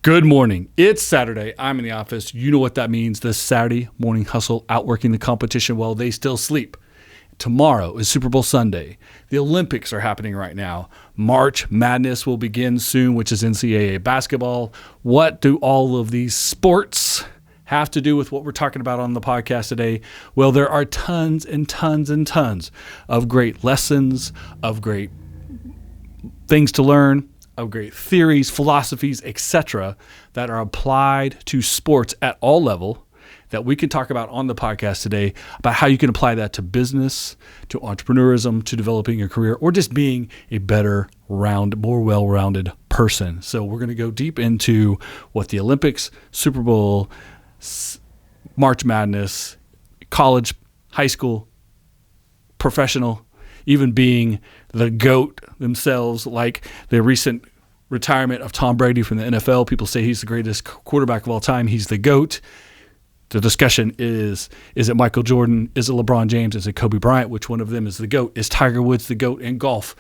Good morning. It's Saturday. I'm in the office. You know what that means. The Saturday morning hustle, outworking the competition while they still sleep. Tomorrow is Super Bowl Sunday. The Olympics are happening right now. March Madness will begin soon, which is NCAA basketball. What do all of these sports have to do with what we're talking about on the podcast today? Well, there are tons and tons and tons of great lessons, of great things to learn, of great theories, philosophies, etc., that are applied to sports at all level that we can talk about on the podcast today, about how you can apply that to business, to entrepreneurism, to developing your career, or just being a better, more well-rounded person. So we're going to go deep into what the Olympics, Super Bowl, March Madness, college, high school, professional, even being the GOAT themselves, like the recent retirement of Tom Brady from the NFL. People say he's the greatest quarterback of all time. He's the GOAT. The discussion is it Michael Jordan? Is it LeBron James? Is it Kobe Bryant? Which one of them is the GOAT? Is Tiger Woods the GOAT in golf?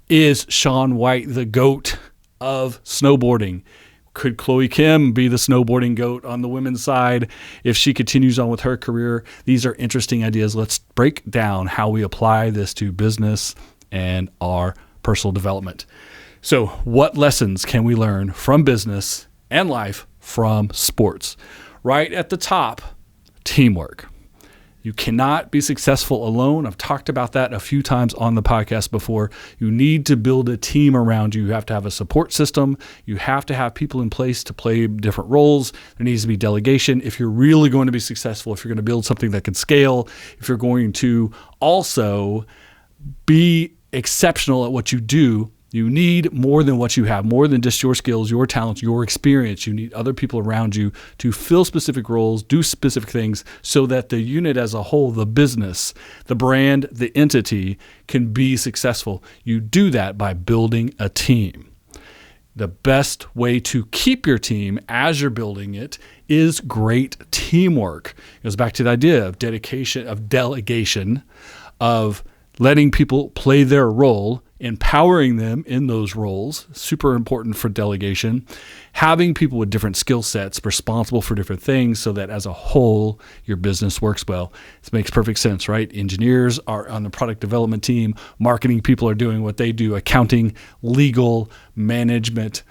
Is Shaun White the GOAT of snowboarding? Could Chloe Kim be the snowboarding GOAT on the women's side if she continues on with her career? These are interesting ideas. Let's break down how we apply this to business and our personal development. So what lessons can we learn from business and life from sports? Right at the top, teamwork. You cannot be successful alone. I've talked about that a few times on the podcast before. You need to build a team around you. You have to have a support system. You have to have people in place to play different roles. There needs to be delegation. If you're really going to be successful, if you're going to build something that can scale, if you're going to also be exceptional at what you do, you need more than what you have, more than just your skills, your talents, your experience. You need other people around you to fill specific roles, do specific things so that the unit as a whole, the business, the brand, the entity can be successful. You do that by building a team. The best way to keep your team as you're building it is great teamwork. It goes back to the idea of dedication, of delegation, of letting people play their role, empowering them in those roles, super important for delegation, having people with different skill sets responsible for different things so that as a whole, your business works well. This makes perfect sense, right? Engineers are on the product development team, marketing people are doing what they do, accounting, legal, management,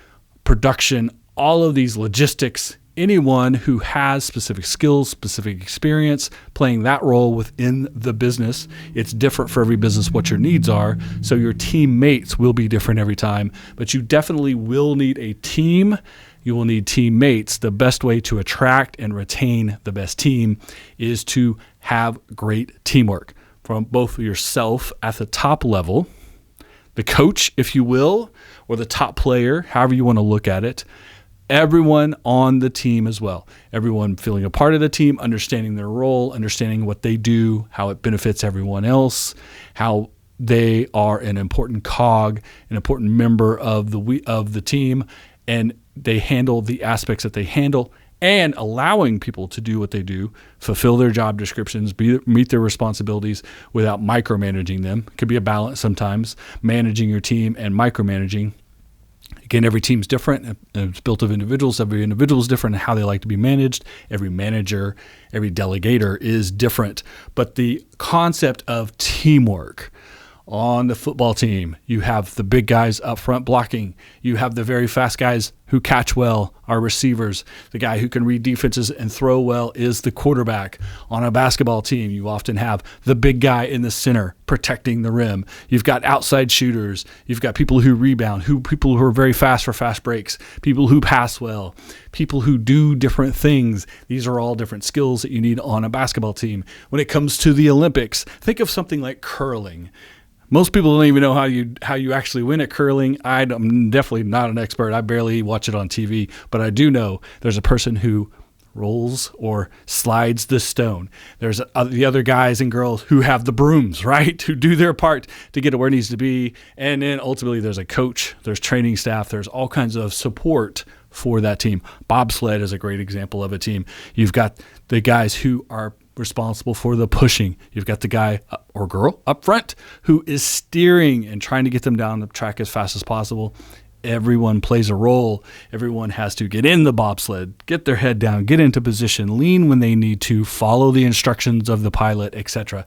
production, all of these logistics. Anyone who has specific skills, specific experience, playing that role within the business. It's different for every business what your needs are, so your teammates will be different every time, but you definitely will need a team. You will need teammates. The best way to attract and retain the best team is to have great teamwork from both yourself at the top level, the coach, if you will, or the top player, however you want to look at it, everyone on the team as well. Everyone feeling a part of the team, understanding their role, understanding what they do, how it benefits everyone else, how they are an important cog, an important member of the team, and they handle the aspects that they handle, and allowing people to do what they do, fulfill their job descriptions, meet their responsibilities without micromanaging them. It could be a balance sometimes, managing your team and micromanaging. Again, every team's different, and it's built of individuals. Every individual is different in how they like to be managed. Every manager, every delegator is different. But the concept of teamwork on the football team, you have the big guys up front blocking. You have the very fast guys who catch well, our receivers. The guy who can read defenses and throw well is the quarterback. On a basketball team, you often have the big guy in the center protecting the rim. You've got outside shooters. You've got people who rebound, people who are very fast for fast breaks, people who pass well, people who do different things. These are all different skills that you need on a basketball team. When it comes to the Olympics, think of something like curling. Most people don't even know how you actually win at curling. I'm definitely not an expert. I barely watch it on TV, but I do know there's a person who rolls or slides the stone. There's the other guys and girls who have the brooms, right? Who do their part to get it where it needs to be. And then ultimately there's a coach, there's training staff, there's all kinds of support for that team. Bobsled is a great example of a team. You've got the guys who are responsible for the pushing. You've got the guy or girl up front who is steering and trying to get them down the track as fast as possible. Everyone plays a role. Everyone has to get in the bobsled, get their head down, get into position, lean when they need to, follow the instructions of the pilot, etc.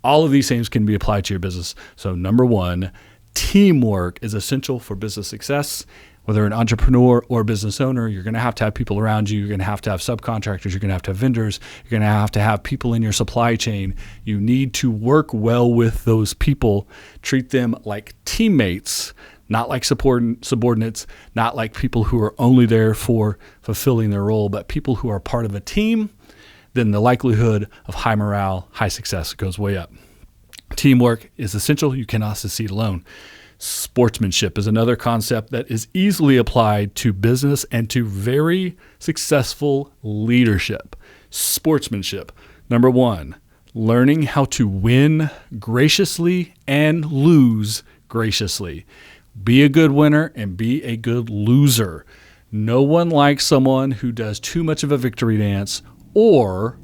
All of these things can be applied to your business. So number one, teamwork is essential for business success. Whether an entrepreneur or business owner, you're going to have people around you. You're going to have subcontractors. You're going to have vendors. You're going to have people in your supply chain. You need to work well with those people. Treat them like teammates, not like subordinates, not like people who are only there for fulfilling their role, but people who are part of a team. Then the likelihood of high morale, high success goes way up. Teamwork is essential. You cannot succeed alone. Sportsmanship is another concept that is easily applied to business and to very successful leadership. Sportsmanship. Number one, learning how to win graciously and lose graciously. Be a good winner and be a good loser. No one likes someone who does too much of a victory dance or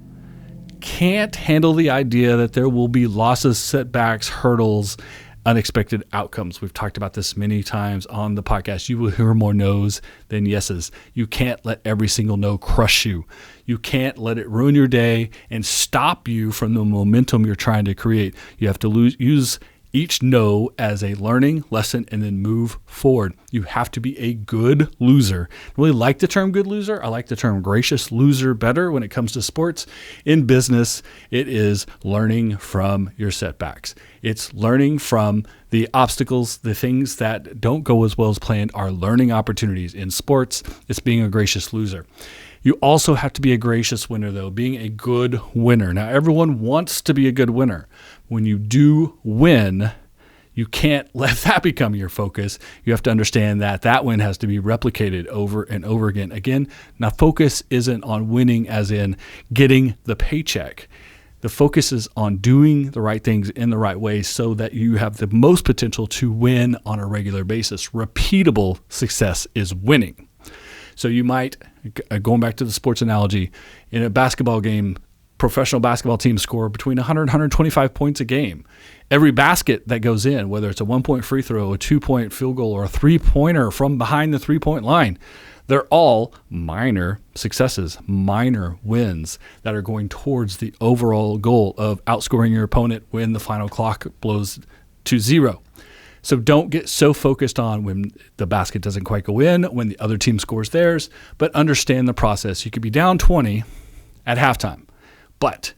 can't handle the idea that there will be losses, setbacks, hurdles, unexpected outcomes. We've talked about this many times on the podcast. You will hear more no's than yeses. You can't let every single no crush you. You can't let it ruin your day and stop you from the momentum you're trying to create. You have to use each no as a learning lesson and then move forward. You have to be a good loser. I really like the term good loser. I like the term gracious loser better when it comes to sports. In business, it is learning from your setbacks. It's learning from the obstacles, the things that don't go as well as planned are learning opportunities. In sports, it's being a gracious loser. You also have to be a gracious winner, though, being a good winner. Now, everyone wants to be a good winner. When you do win, you can't let that become your focus. You have to understand that that win has to be replicated over and over again. Again, now focus isn't on winning as in getting the paycheck. The focus is on doing the right things in the right way so that you have the most potential to win on a regular basis. Repeatable success is winning. So you might, going back to the sports analogy, in a basketball game, professional basketball teams score between 100 and 125 points a game. Every basket that goes in, whether it's a 1-point free throw, a 2-point field goal, or a 3-pointer from behind the 3-point line, they're all minor successes, minor wins that are going towards the overall goal of outscoring your opponent when the final clock blows to zero. So don't get so focused on when the basket doesn't quite go in, when the other team scores theirs, but understand the process. You could be down 20 at halftime, but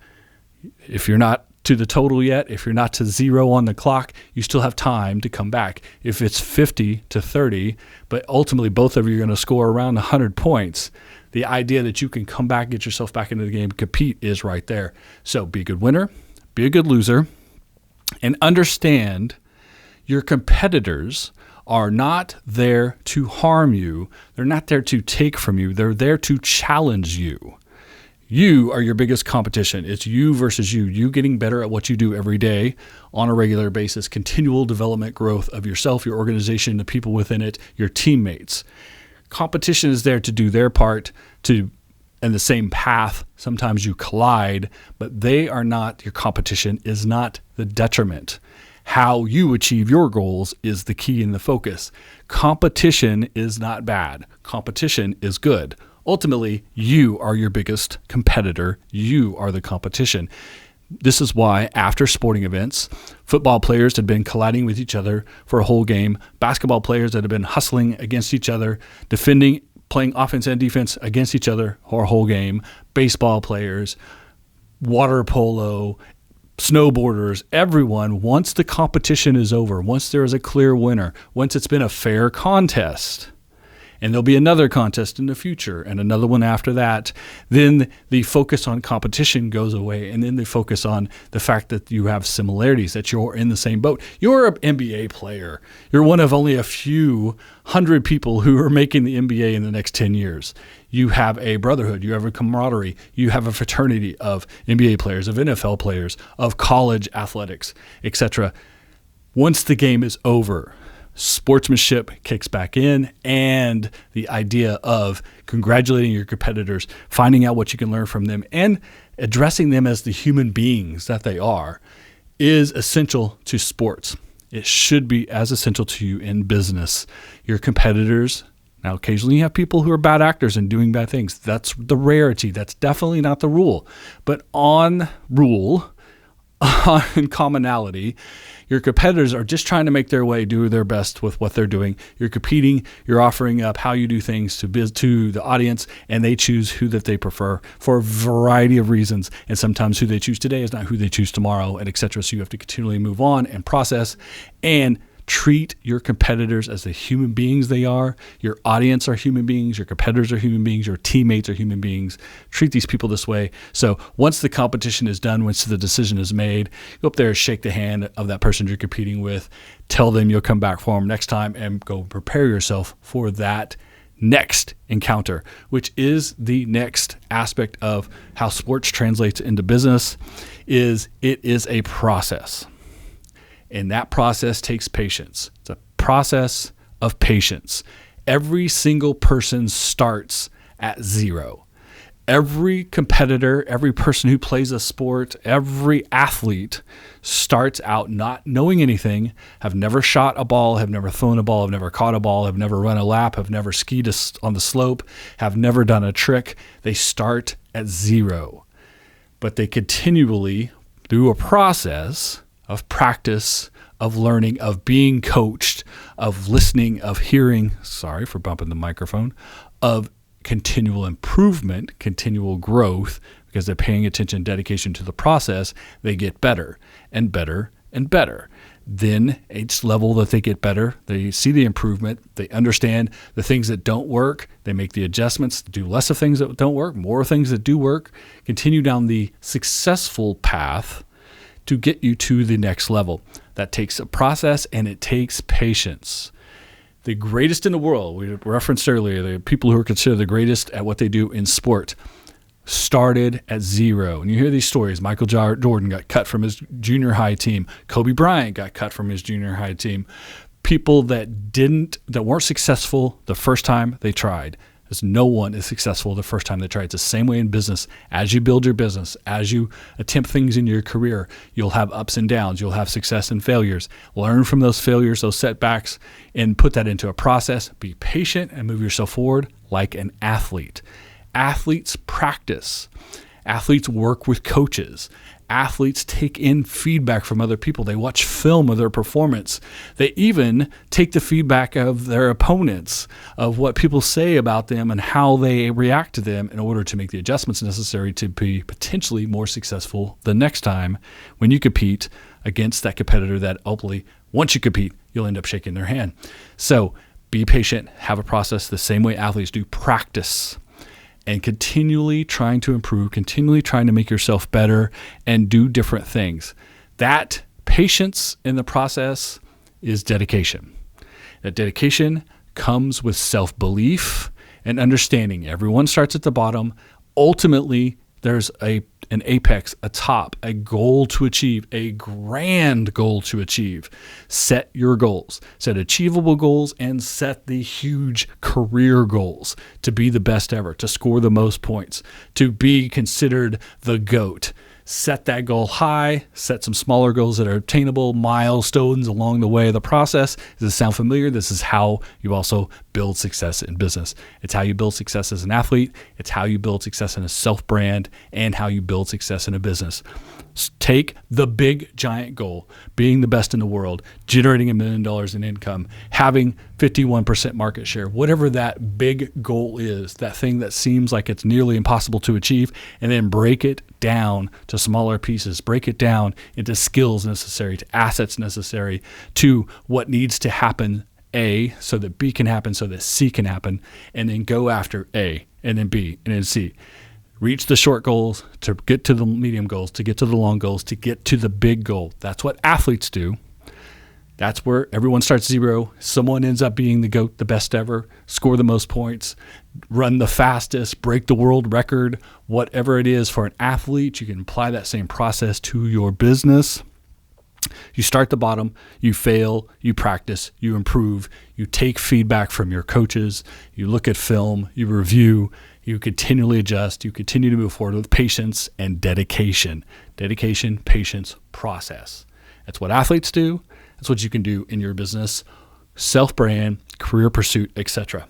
if you're not to the total yet, if you're not to zero on the clock, you still have time to come back. If it's 50-30, but ultimately both of you are going to score around 100 points, the idea that you can come back, get yourself back into the game, compete is right there. So be a good winner, be a good loser, and understand your competitors are not there to harm you. They're not there to take from you. They're there to challenge you. You are your biggest competition. It's you versus you. You getting better at what you do every day on a regular basis, continual development, growth of yourself, your organization, the people within it, your teammates. Competition is there to do their part in the same path. Sometimes you collide, but they are not, your competition is not the detriment. How you achieve your goals is the key and the focus. Competition is not bad. Competition is good. Ultimately, you are your biggest competitor. You are the competition. This is why after sporting events, football players had been colliding with each other for a whole game. Basketball players that had been hustling against each other, defending, playing offense and defense against each other for a whole game. Baseball players, water polo, snowboarders, everyone, once the competition is over, once there is a clear winner, once it's been a fair contest, and there'll be another contest in the future and another one after that, then the focus on competition goes away, and then the focus on the fact that you have similarities, that you're in the same boat. You're an NBA player. You're one of only a few hundred people who are making the NBA in the next 10 years. You have a brotherhood, you have a camaraderie, you have a fraternity of NBA players, of NFL players, of college athletics, etc. Once the game is over, sportsmanship kicks back in, and the idea of congratulating your competitors, finding out what you can learn from them, and addressing them as the human beings that they are is essential to sports. it should be as essential to you in business. Your competitors, now occasionally you have people who are bad actors and doing bad things. That's the rarity. That's definitely not the rule. But on commonality, your competitors are just trying to make their way, do their best with what they're doing. You're competing, you're offering up how you do things to the audience, and they choose who that they prefer for a variety of reasons. And sometimes who they choose today is not who they choose tomorrow, and et cetera. So you have to continually move on and process and treat your competitors as the human beings they are. Your audience are human beings. Your competitors are human beings. Your teammates are human beings. Treat these people this way. So once the competition is done, once the decision is made, go up there, shake the hand of that person you're competing with, tell them you'll come back for them next time, and go prepare yourself for that next encounter, which is the next aspect of how sports translates into business. It is a process. And that process takes patience. It's a process of patience. Every single person starts at zero. Every competitor, every person who plays a sport, every athlete starts out not knowing anything, have never shot a ball, have never thrown a ball, have never caught a ball, have never run a lap, have never skied on the slope, have never done a trick. They start at zero. But they continually, through a process of practice, of learning, of being coached, of listening, of hearing, sorry for bumping the microphone, of continual improvement, continual growth, because they're paying attention, dedication to the process, they get better and better and better. Then each level that they get better, they see the improvement, they understand the things that don't work, they make the adjustments, do less of things that don't work, more things that do work, continue down the successful path to get you to the next level. That takes a process and it takes patience. The greatest in the world, we referenced earlier, the people who are considered the greatest at what they do in sport, started at zero. And you hear these stories. Michael Jordan got cut from his junior high team. Kobe Bryant got cut from his junior high team. People that weren't successful the first time they tried. Because no one is successful the first time they try. It's the same way in business. As you build your business, as you attempt things in your career, you'll have ups and downs. You'll have success and failures. Learn from those failures, those setbacks, and put that into a process. Be patient and move yourself forward like an athlete. Athletes practice. Athletes work with coaches. Athletes take in feedback from other people. They watch film of their performance. They even take the feedback of their opponents, of what people say about them and how they react to them in order to make the adjustments necessary to be potentially more successful the next time when you compete against that competitor that hopefully, once you compete, you'll end up shaking their hand. So be patient, have a process the same way athletes do. Practice. And continually trying to improve, continually trying to make yourself better and do different things. That patience in the process is dedication. That dedication comes with self-belief and understanding. Everyone starts at the bottom. Ultimately, there's an apex, a top, a goal to achieve, a grand goal to achieve. Set your goals. Set achievable goals and set the huge career goals to be the best ever, to score the most points, to be considered the GOAT. Set that goal high, set some smaller goals that are attainable, milestones along the way of the process. Does this sound familiar? This is how you also build success in business. It's how you build success as an athlete. It's how you build success in a self-brand and how you build success in a business. Take the big giant goal, being the best in the world, generating $1 million in income, having 51% market share, whatever that big goal is, that thing that seems like it's nearly impossible to achieve, and then break it down to smaller pieces, break it down into skills necessary, to assets necessary, to what needs to happen, A, so that B can happen, so that C can happen, and then go after A, and then B, and then C. Reach the short goals to get to the medium goals, to get to the long goals, to get to the big goal. That's what athletes do. That's where everyone starts zero. Someone ends up being the GOAT, the best ever, score the most points, run the fastest, break the world record, whatever it is for an athlete. You can apply that same process to your business. You start at the bottom, you fail, you practice, you improve, you take feedback from your coaches, you look at film, you review, you continually adjust, you continue to move forward with patience and dedication. Dedication, patience, process. That's what athletes do. That's what you can do in your business, self-brand, career pursuit, etc.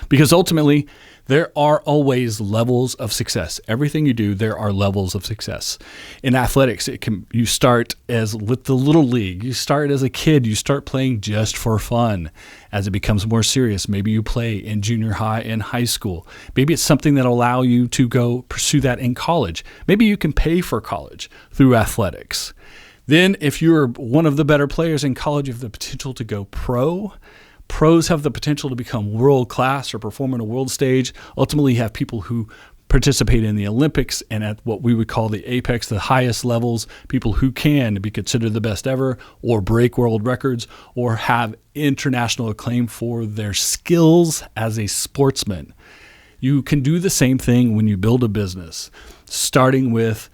Because ultimately, there are always levels of success. Everything you do, there are levels of success. In athletics, you start as with the little league. You start as a kid. You start playing just for fun. As it becomes more serious, maybe you play in junior high and high school. Maybe it's something that will allow you to go pursue that in college. Maybe you can pay for college through athletics. Then if you're one of the better players in college, you have the potential to go pro. Pros have the potential to become world-class or perform on a world stage. Ultimately, you have people who participate in the Olympics and at what we would call the apex, the highest levels, people who can be considered the best ever or break world records or have international acclaim for their skills as a sportsman. You can do the same thing when you build a business, starting with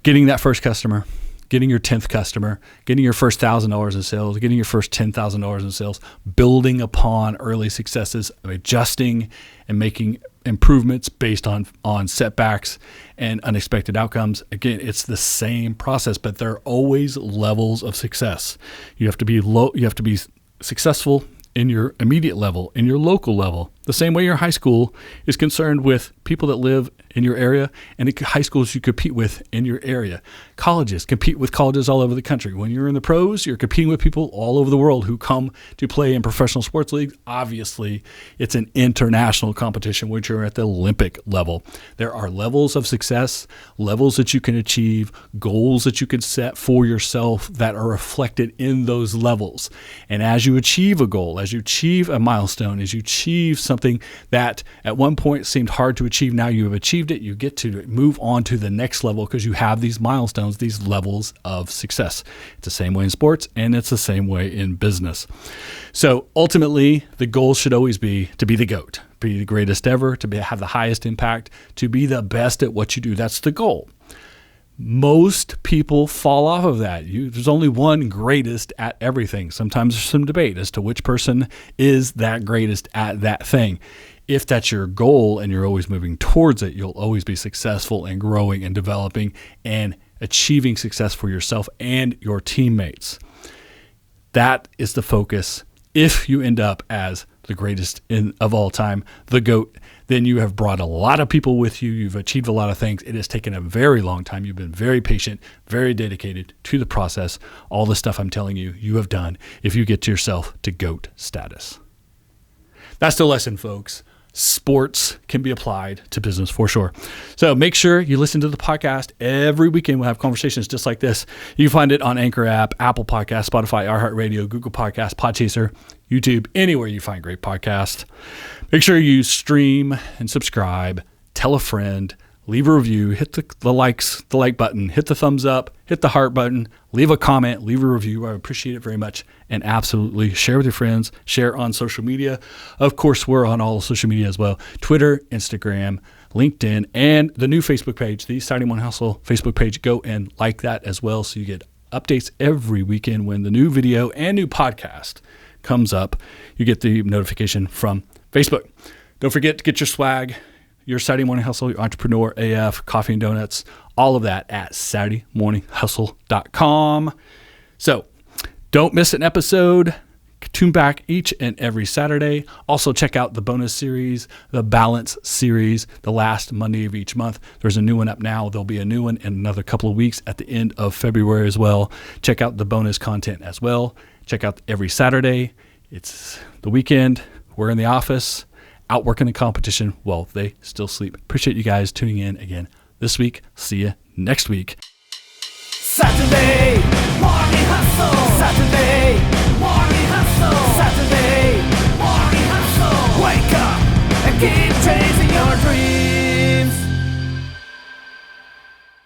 getting that first customer, getting your 10th customer, getting your first $1,000 in sales, getting your first $10,000 in sales, building upon early successes, adjusting and making improvements based on setbacks and unexpected outcomes. Again, it's the same process, but there are always levels of success. You have to be successful in your immediate level, in your local level, the same way your high school is concerned with people that live in your area and the high schools you compete with in your area. Colleges compete with colleges all over the country. When you're in the pros, you're competing with people all over the world who come to play in professional sports leagues. Obviously, it's an international competition, which are at the Olympic level. There are levels of success, levels that you can achieve, goals that you can set for yourself that are reflected in those levels. And as you achieve a goal, as you achieve a milestone, as you achieve something that at one point seemed hard to achieve, now you have achieved it, you get to move on to the next level because you have these milestones, these levels of success. It's the same way in sports and it's the same way in business. So ultimately, the goal should always be to be the GOAT, be the greatest ever, have the highest impact, to be the best at what you do. That's the goal. Most people fall off of that. There's only one greatest at everything. Sometimes there's some debate as to which person is that greatest at that thing. If that's your goal and you're always moving towards it, you'll always be successful and growing and developing and achieving success for yourself and your teammates. That is the focus. If you end up as the greatest of all time, the GOAT, then you have brought a lot of people with you. You've achieved a lot of things. It has taken a very long time. You've been very patient, very dedicated to the process. All the stuff I'm telling you, you have done if you get yourself to GOAT status. That's the lesson, folks. Sports can be applied to business for sure. So make sure you listen to the podcast. Every weekend we'll have conversations just like this. You can find it on Anchor app, Apple Podcasts, Spotify, iHeartRadio, Google Podcasts, Podchaser, YouTube, anywhere you find great podcasts. Make sure you stream and subscribe, tell a friend, leave a review, hit the like button, hit the thumbs up, hit the heart button, leave a comment, leave a review. I appreciate it very much. And absolutely share with your friends, share on social media. Of course, we're on all social media as well. Twitter, Instagram, LinkedIn, and the new Facebook page, the Saturday Morning Hustle Facebook page. Go and like that as well so you get updates every weekend when the new video and new podcast comes up. You get the notification from Facebook. Don't forget to get your swag, your Saturday Morning Hustle, your Entrepreneur AF, coffee and donuts, all of that at SaturdayMorningHustle.com. So don't miss an episode. Tune back each and every Saturday. Also check out the bonus series, the Balance series, the last Monday of each month. There's a new one up now. There'll be a new one in another couple of weeks at the end of February as well. Check out the bonus content as well. Check out every Saturday. It's the weekend. We're in the office, out working the competition while they still sleep. Appreciate you guys tuning in again this week. See you next week. Saturday Morning Hustle. Saturday Morning Hustle. Saturday Morning Hustle. Wake up and keep chasing your dreams.